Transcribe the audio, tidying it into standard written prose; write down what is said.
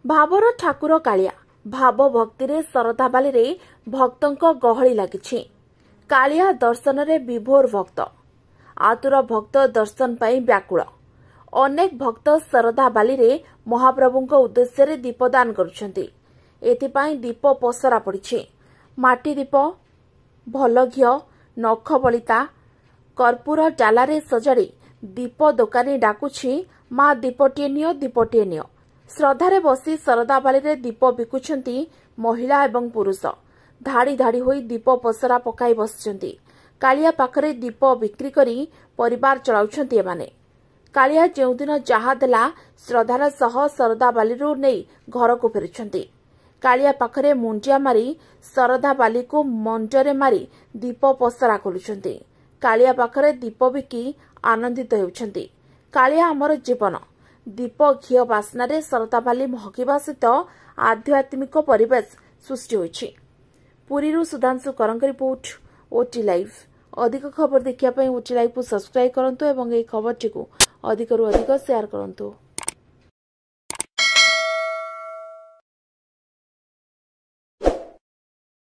भावर ठाकुर कालिया भाव भक्ति रे सरधाबाली रे भक्तों गहली लगी। कालिया दर्शन रे विभोर भक्त आतुर भक्त दर्शन पाई व्याकुल। अनेक भक्त सरधाबाली रे महाप्रभुंक उद्देश्य रे दीपदान करुछंती। एथिपाई दीप पसरा पड़ी। माटी दीप भल घिओ नख बलिता कर्पूर डालारे सजाड़ी दीप दोकानी डाकुछि माँ दीपटिए नियो दीपटिए नियो। श्रद्धारे बसी सरदाबाली रे दीप बिकुछंती महिला एवं पुरुष। धाड़ी धाड़ी होई दीप पसरा पकाई बसिछंती। कालिया पाखरे दीप बिक्री करी परिवार चलाउछंती एमाने। कालिया जेउ दिन जहा देला श्रद्धार सह सरदाबालीरू नेई घरକୁ फेरुछंती। कालिया पाखरे मुंजिया मारी सरदाबाली को मंजरे मारी दीप पसरा खोलुछंती। कालिया पाखरे दीप बिकी आनंदित हेउछंती। कालिया हमर जीवन। दीप घिओ बास्नारे सरदाबाली महकिबा सहित आध्यात्मिक परिवेश सृष्टि होइछि। पुरीरू सुधांशु करंक रिपोर्ट ओटी लाइव। अधिक खबर देखिया पई ओटी लाइव को सब्सक्राइब करंतु एवं ए खबरटी को अधिकरू अधिक शेयर करंतु।